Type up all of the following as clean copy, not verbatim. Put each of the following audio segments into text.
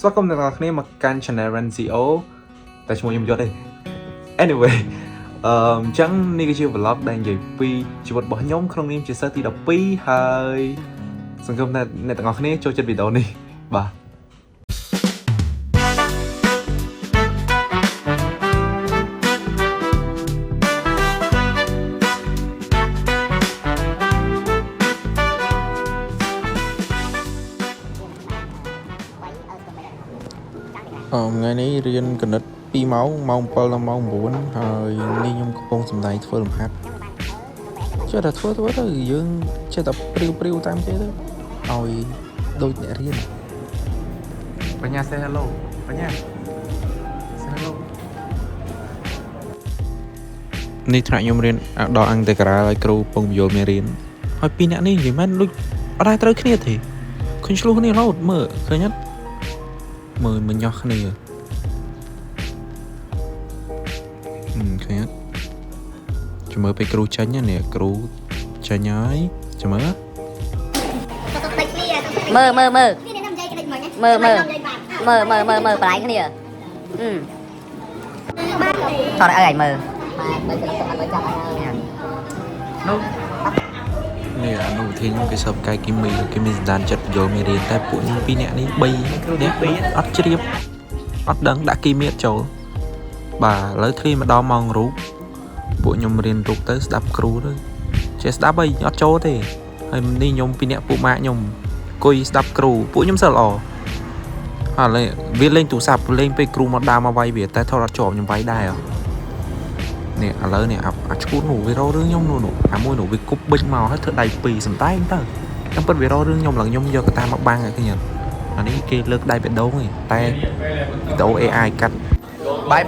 ស្វាគមន៍អ្នកទាំងអស់គ្នាមកកាន់ Channel Rancio តែឈ្មោះខ្ញុំយត់ទេ Anyway អញ្ចឹងនេះគឺជា vlog ដែលនិយាយពីជីវិតរបស់ខ្ញុំក្នុងនាមជាសិស្សទី12ហើយសង្ឃឹមថាអ្នកទាំងអស់គ្នាចូលចិត្តវីដេអូនេះបាទថ្ងៃនេះរៀនគណិត2ម៉ោងម៉ោង7ដល់ម៉ោង9ហើយនេះខ្ញុំកំពុងសម្ដែងធ្វើលំហាត់ចេះតែធ្វើទៅយើងចេះតែព្រាវតាមគេទៅឲ្យដូចអ្នករៀនបញ្ញា say hello បញ្ញា say hello នេះថ្នាក់ខ្ញុំរៀនដល់អន្តរការឲ្យគ្រូពងបញ្យល់មេរៀនហើយពីរអ្នកនេះនិយាយមែនដូចអត់ដែរត្រូវគ្នាទេឃើញឆ្លោះគ្នារហូតមើលឃើញអត់មើលមិនញោះគ្នាឃើញអត់ចាំមើលពេលគ្រូចាញ់នេះគ្រូចាញ់ហើយចាំមើលមើលបន្លែងគ្នាថតឲ្យឯងមើលនេះអនុវិធីខ្ញុំគេសពកាយគីមីគេមានសន្តានចិត្តយល់មេរៀនតែពួកខ្ញុំពីរនាក់នេះ3នាក់អត់ជ្រាបអត់ដឹងដាក់គីមីចូលបាទឥឡូវធ្លាយមកដល់ម៉ោងរូបពួកខ្ញុំរៀនរូបទៅស្ដាប់គ្រូទៅចេះស្ដាប់អីអត់ចូលទេហើយនេះខ្ញុំពីរនាក់ពួកម៉ាក់ខ្ញុំអង្គុយស្ដាប់គ្រូពួកខ្ញុំសិលល្អឥឡូវវាលេងទូរស័ព្ទលេងពេលគ្រូមកដើមមកវាយវាតែថតអត់ជាប់ខ្ញុំវាយដែរនេះឥឡូវនេះអាឈួតនោះវារករឿងខ្ញុំនោះអាមួយនោះវាគប់បិចមកហើយធ្វើដៃពីរសំដែងទៅតាមពិតវារករឿងខ្ញុំឡើងខ្ញុំយកកតាមកបាំងឲ្យឃើញអានេះគេលើកដៃបេះដូងទេតែវីដេអូ AI កាត់បា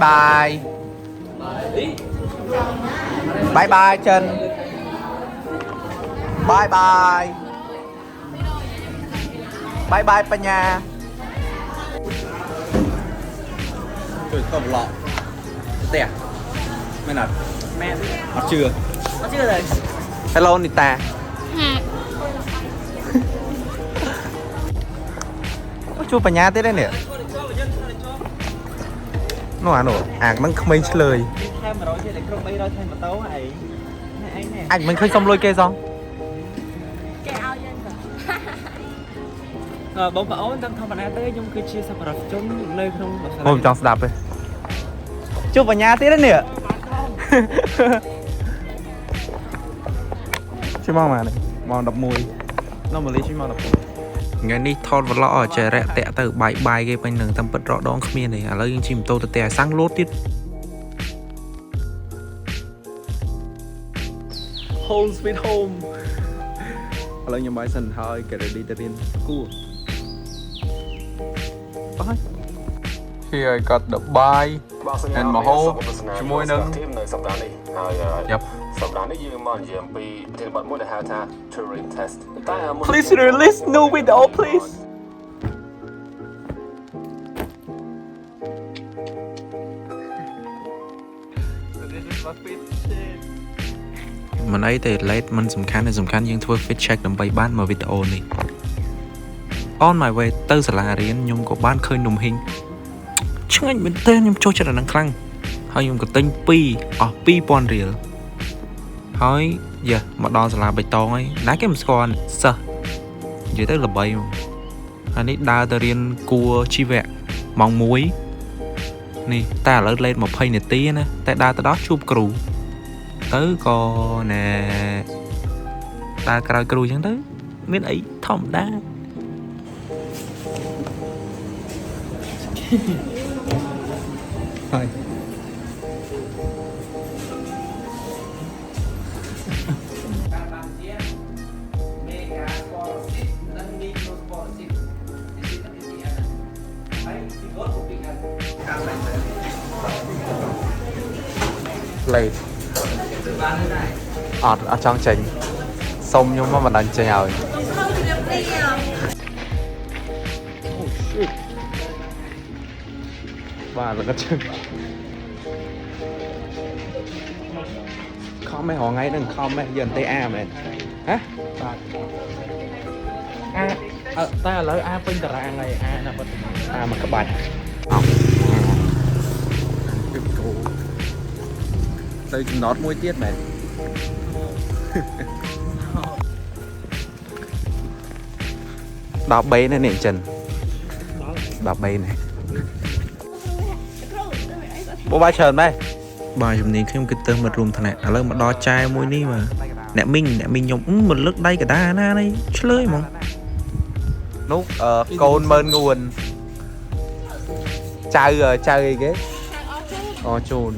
យចិនបាយបញ្ញាជួយខំឡក់ផ្ទះមែនអត់មែនអត់ជឿទេ Hello នីតាជួបបញ្ញាទៀតទេនេះនោះអាហ្នឹងក្មេងឆ្លើយថែម100ទៀតគ្រប់300ថែមម៉ូតូអីអាចមិនឃើញសុំលុយគេសោះគេឲ្យយើងទៅបងប្អូនតាមធម្មតាទេខ្ញុំគឺជាសប្បុរសជននៅក្នុងខ្ញុំចង់ស្ដាប់ទេជួបបញ្ញាទៀតទេនេះជិះមកម៉ានេះម៉ោង11នៅម៉ាឡេស៊ីម៉ោង12ថ្ងៃនេះថត vlog ឲ្យចេះរាក់តាក់ទៅបាយគេពេញនឹងតាមពិតរកដងគ្មានទេឥឡូវយើងជិះម៉ូតូទៅផ្ទះសាំងលោតទៀត Home sweet home ឥឡូវខ្ញុំបាយសិនហើយget ready ទៅរៀនគួរបាយ Here I got the buy and មហោជាមួយនឹងនៅសប្តាហ៍នេះហើយសប្តាហ៍នេះយើងមកនិយាយអំពីប្រធានបទមួយដែលហៅថា Turing test តែ Please release new video please មិនអីទេ late មិនសំខាន់យើងធ្វើ fit check ដើម្បីបានមកវីដេអូនេះ On my way ទៅសាលារៀនខ្ញុំក៏បានឃើញនំហីងឆ្ងាញ់មែនទែនខ្ញុំចូលចិត្តអាហ្នឹងខ្លាំងហើយខ្ញុំក៏ទិញ2អស់ 2000 រៀលហើយមកដល់សាលាបៃតងហើយណាគេមិនស្គាល់សិស្សនិយាយទៅល្បីហើយនេះដើរទៅរៀនគួរជីវៈម៉ោង1នេះតែឥឡូវលេត20នាទីណាតែដើរទៅដល់ជួបគ្រូទៅក៏ណែដើរក្រោយគ្រូអញ្ចឹងទៅមានអីធម្មតាហើយលេតអត់ចង់ចេញសុំខ្ញុំមកមិនដាច់ចេញឲ្យបាទល្ងិតជើងខំមិនរងថ្ងៃនឹងខំមិនយើងទេអាមែនហ៎បាទអា ta lỡ a pin tà rang này a là bất a mà các bạn đây chúng nót môi tiết này đọc bấy này nè Trần đọc bấy này bố ba Trần đây bà chúng này không kịp tơ mật rùm thằng này là mà đo chai môi ní mà nè mình nhộng một lớp đây cả đá na đây chơi mà nút côn mơn nguồn chơi chơi cái chồn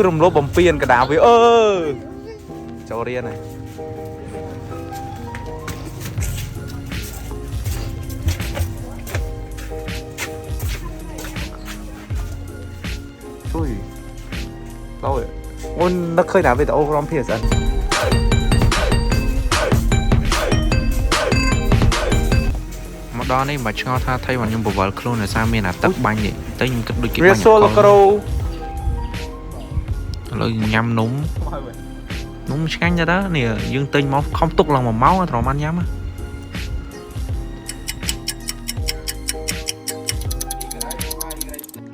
rùm lốp bầm phiền cả đảo với cho riêng này ui đâu rồi nó khơi nào về tao overall pierce anh mà đó này mà cho tha thay bằng những bộ vật luôn là sao miền là tấp bánh vậy tới những cái đôi kia bánh con rồi nhâm núng canh ra đó nè dương tinh máu không túc lòng mà máu rồi ăn nhắm á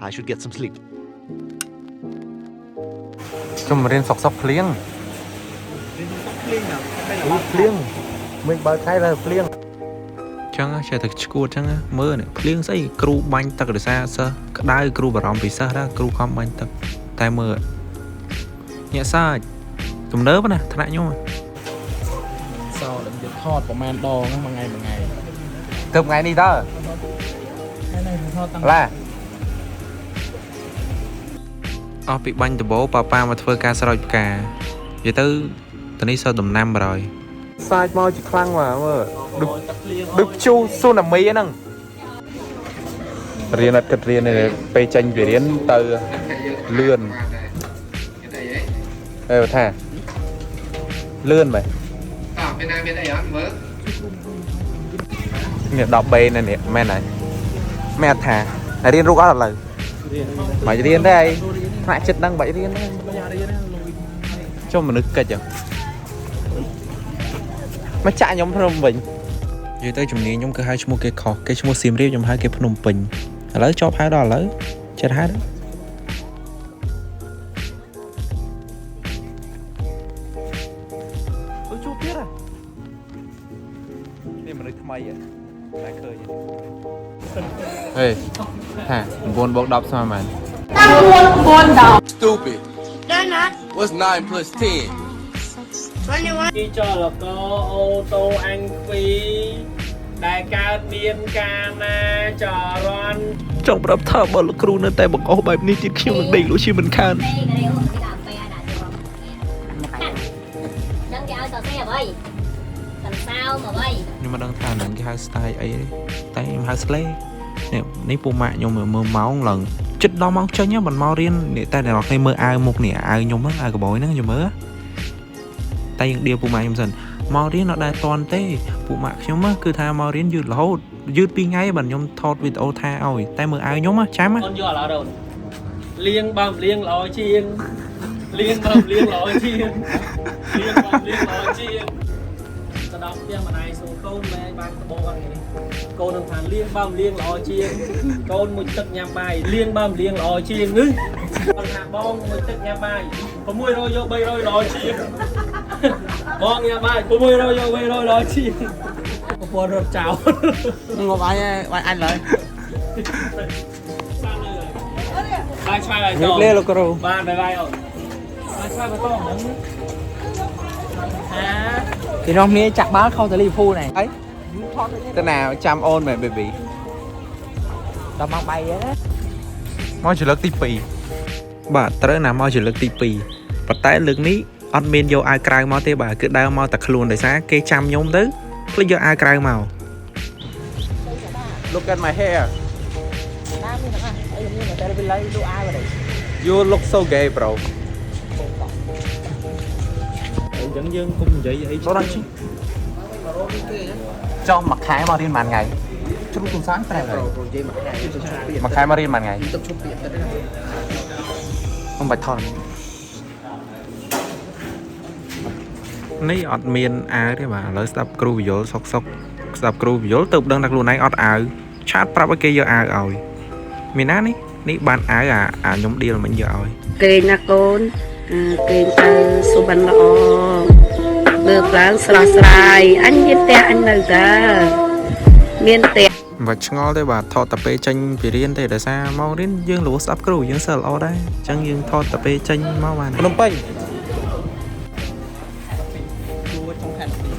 I should get some sleep cho mà riêng sọc liêng liêng mình bao thay là liêng chẳng á sẽ thực chua chẳng á mơ này liêng xây kêu bánh tắc để xa sơ đai kêu bà rõm vì xa đó kêu không bánh tắc tay mơ nhẹ xa cầm nớ nè thật lại nhau sao để mình thọt của man đo nó ngày cơm ngày đi đó cái này thọt tăng là bị bánh từ bố papa mà thưa ca sao cả vậy tới ní sao đầm nam rồi sai mau chỉ khăng mà được chu su nằm mỹ nâng riêng là cật riêng này pe tranh về đến từ lươn thà lươn mày nè đọc bê này nè mẹ này mẹ thà này riêng rút á là mày riêng đây lại chất năng vậy riêng cho mình nước kịch rồi mà chạy nhóm Phnom Penh vậy tới chúng này nhóm cứ hai mua cái khó cái mua sim riêng nhóm hai cái Phnom Penh lấy cho hai đó lấy chết hai đó chú biết à đây mà nước thay vậy lại khơi vậy hả buồn bốc đọc sao mà Stupid. They're not. What's 9 plus 10? 21. Đi cho là có ô tô anh Phi đại ca biên ca na trò ron trongรับthợบอลครูนั่นแต่บอกเอาแบบนี้จิตคิวมันดีรู้ชิมันคัน nhưng mà đang thà những cái hairstyle ấy tay em hairstyle nè níปูmạ nhung mơ máu lần chích đó máu chơi nhá mình mau riêng để tay này lọt hay mơ ai một nè ai nhung á ai cái bội nó nhung mơ tay những điềuปูmạ nhung dần mau riêng nó đai toàn têปูmạ nhung á cứ tha mau riêng dứt lỗ dứt pi ngay bằng nhung thọt video tha ôi tay mơ ai nhung á chám á con vừa là đâu liêng bầm liêng lò chiên liêng bầm liêng lò chiên liêng bầm liêng lò chiên đọc tiếng mà này số con mẹ bạn bộ bằng này con đồng thằng liêng bầm liêng lò chiên con mộtទឹកnhằm bài liêng bầm liêng lò chiên ngứ còn hạ bong mộtទឹកnhằm bài có mùi rồi vô bay rồi lò chiên bong nhằm bài có mùi rồi vô bay rồi lò chiên có buồn rồi chào ngồi bài anh lại bài xoay lại cho lê lô caro ba bài bài rồi bài xoay bài con thì nó nghe chặt báo không thể Liverpool này ấy cái nào trăm ôn mà baby tao mang bay á món chỉ lực tí pì bà tới nào món chỉ lực tí pì và tại lực ní ăn miên vô ai cài món thế bà cứ đau món tật luôn để sáng cây trăm nhôm tới lấy vô ai cài màu look at my hair you look so gay bro dẫn dương cung vậy chứ cho mặc khái mà riêng màn ngày cho lúc sáng tay rồi mặc khái mà riêng màn ngày không phải thon នេះអត់មានអាវទេបាទឥឡូវស្ដាប់គ្រូបញ្យលសុកស្ដាប់គ្រូបញ្យលទៅដឹងថាខ្លួនឯងអត់អាវឆាតប្រាប់ឲ្យគេយកអាវឲ្យមានណានេះបានអាវអាខ្ញុំឌីលមិញយកឲ្យ គេណាកូនគេទៅសុបិនល្អលើកឡើងស្រស់ស្រាយអញមានផ្ទះអញនៅតាមានផ្ទះ មិនឆ្ងល់ទេបាទថតតាពេលចេញពីរៀនទេដោយសារមករៀនយើងលួស្ដាប់គ្រូយើងសិលល្អដែរអញ្ចឹងយើងថតតាពេលចេញមកបានភ្នំពេញ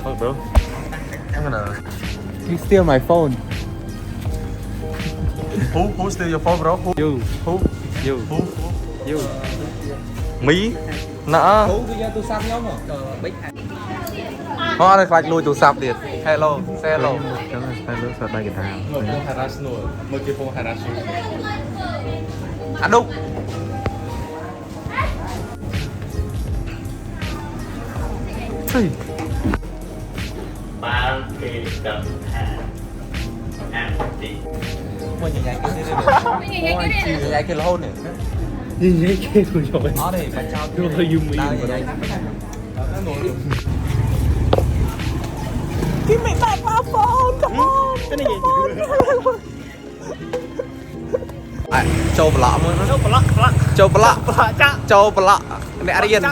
Fuck bro I'm gonna you steal my phone who steal your phone bro you who you me ណ៎អូគឺយកទូរស័ព្ទខ្ញុំបិចអូអត់ខ្លាចលួចទូរស័ព្ទទៀត Hello say hello ចឹងតែលើសដៃកថាមក harass នោះមកគេពង harass អាឌុកហេបានគេដឹងថាអានទីមកញ៉ៃគេនេះញ៉ៃគេរហូតនេះញ៉ៃគេទៅយកអត់ទេបាច់ចោលទៅយូមីញ៉ៃGive me back my phone come on ចូលប្លក់មើលចូលប្លក់ចូលប្លក់អ្នករៀន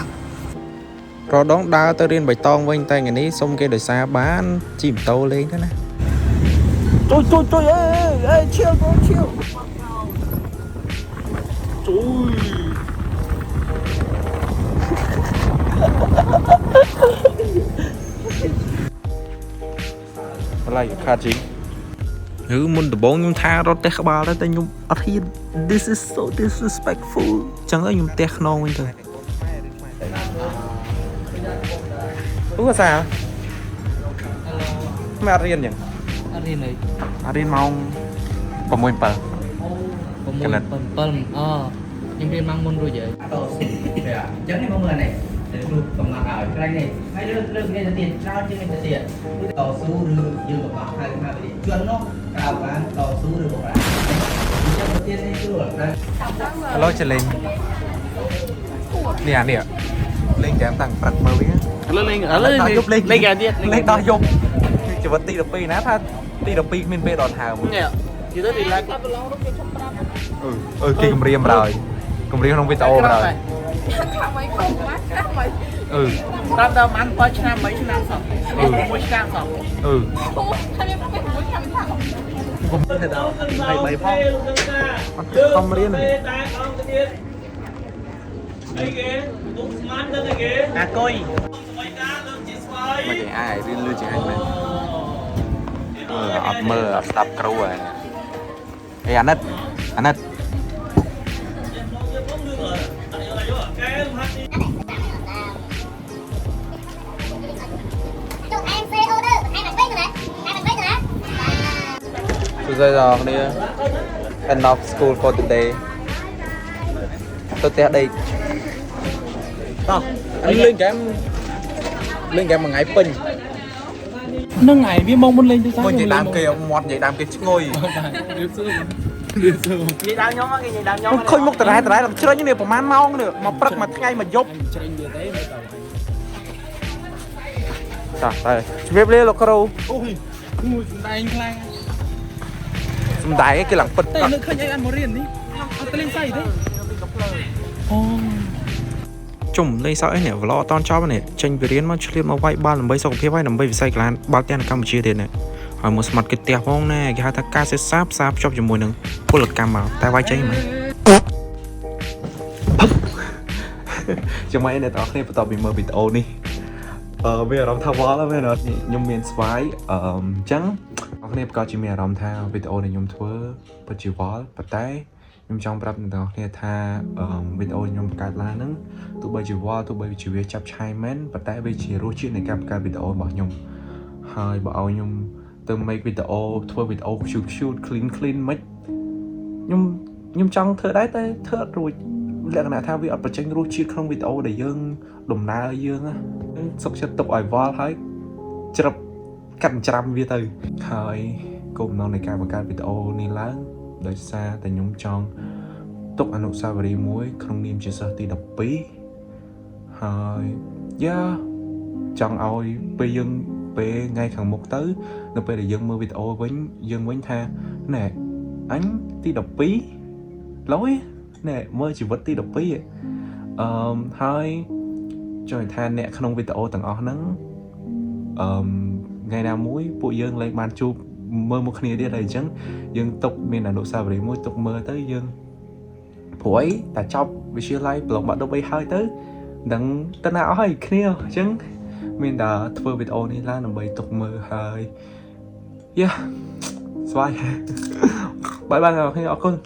រដងដើរទៅរៀនបៃតងវិញតែថ្ងៃនេះសុំគេដោយសារបានជិះម៉ូតូលេងទៅណាជួយអេឈៀវឡៃខាតជីមុនដំបូងខ្ញុំថារត់ផ្ទះក្បាលតែខ្ញុំអត់ហ៊ាន This is so disrespectful ចឹងហើយខ្ញុំផ្ទះខ្នងវិញទៅអូសាមិនអត់រៀនចឹងអត់រៀនម៉ោង 6:07 7ខ្ញុំរៀនម៉ោងមុនរួចហើយអញ្ចឹងនេះមកមើលនេះទៅគ្រូកំណត់ឲ្យក្រែងនេះហើយលើកនេះទៅទៀតច្រើនជាងនេះទៅទៀតតស៊ូឬយើងកំណត់ហើយថាវាជន់នោះក្រៅបានតស៊ូឬបំរើអញ្ចឹងទៅទៀតនេះគ្រូដែរ Hello ចលេងនេះលេងហ្គេមតាំងព្រឹកមើលវាលេងយប់លេងហ្គេមទៀតលេងដល់យប់ជីវិតទី12ណាថាទី12គ្មានពេលដល់ហើមនេះយូរទៅរីឡែកគេគម្រាមដល់ក្នុងវីដេអូដល់ខាងមិនគុំណាខាងមិនតាមដល់មិនបើឆ្នាំ3ឆ្នាំសោះមួយឆ្នាំសោះថាមានពេលមួយឆ្នាំថាគុំទៅដល់3ផងអត់រៀនទេតែអង្គទៀតអីគេទុកស្មាត់ទៅគេអាកុយស្បែកដាលើកជាស្បែកមកគេអាយរៀនលឺជាអញមែនអត់មើលអត់ស្ដាប់គ្រូហើយអីអាណិតសួស្តីដល់អ្នកគ្នា End of school for today ទៅផ្ទះដេកតោះលេងហ្គេមមួយថ្ងៃពេញនឹងថ្ងៃវាមកមុនលេងទៅមកនិយាយដើមគេមាត់និយាយដើមគេឈ្ងុយនិយាយដើមខ្ញុំគេនិយាយដើមខ្ញុំឃើញមុខតរ៉ែដល់ជ្រេញនេះប្រហែលម៉ោងនេះមកព្រឹកមួយថ្ងៃមកយប់ជ្រេញទៀតទេមើលតើតែជំរាបលាលោកគ្រូអូយសំដែងខ្លាំងសំដែងគេឡើងពិតតែនឹកឃើញអីអត់មករៀននេះអត់ទៅលេងសៃទេអូជុំលេងសើចអីនេះ vlog អត់តន់ចប់នេះចេញពីរៀនមកឆ្លៀតមកវាយបាល់ដើម្បីសុខភាពហើយដើម្បីវិស័យកីឡាបាល់ទះនៅកម្ពុជាទៀតនេះហើយមកស្មាត់គេផ្ទះផងណែគេហៅថាការសិក្សាផ្សារភ្ជាប់ជាមួយនឹងពលកម្មមកតែវាយចេញមិនចាំឯអ្នកទាំងអស់គ្នាបន្ទាប់ពីមើលវីដេអូនេះមានអារម្មណ៍ថាវល់ហើយមែនអត់ខ្ញុំមានស្វាយអញ្ចឹងអ្នកគ្នាប្រកាសជាមានអារម្មណ៍ថាវីដេអូដែលខ្ញុំធ្វើពិតជាវល់ប៉ុន្តែខ្ញុំចង់ប្រាប់អ្នកទាំងអស់គ្នាថាវីដេអូខ្ញុំបង្កើតឡើងហ្នឹងទោះបីជាវល់ទោះបីជាវាចាប់ឆាយមែនប៉ុន្តែវាជារសជាតិនៃការបង្កើតវីដេអូរបស់ខ្ញុំហើយបើឲ្យខ្ញុំទៅ make វីដេអូធ្វើវីដេអូ shoot clean មិនខ្ញុំចង់ធ្វើដែរតែធ្វើអត់រួចលក្ខណៈថាវាអត់បញ្ចេញរសជាតិក្នុងវីដេអូដែលយើងដំណើរយើងណាសុខចិត្តទុកឲ្យវល់ហើយច្រឹបកាត់ច្រាំវាទៅហើយគោលបំណងនៃការបង្កើតវីដេអូនេះឡើងដោយសារតែខ្ញុំចង់ទុកអនុស្សាវរីយ៍មួយក្នុងនាមជាសិស្សទី12ហើយ chọn ôi bây giờ về ngay khẳng một tới nó bây giờ dân mơ video với dân với tha nè anh ti đọc phí lối nè mơ chỉ vật ti đọc phí hai cho người tha nè không video tầng ó nắng ngày nào muối bộ dân lên bàn chụp mơ một khi đi đây chẳng dân tục mình là độ sao để môi tục mơ tới dân phổi ta chọc vì chưa like blog bạn đâu bay hơi tới đừng tên nào hơi kia chẳng mình đã thưa video này là nằm bay tục mơ hơi yeah bye bye nào khi ở con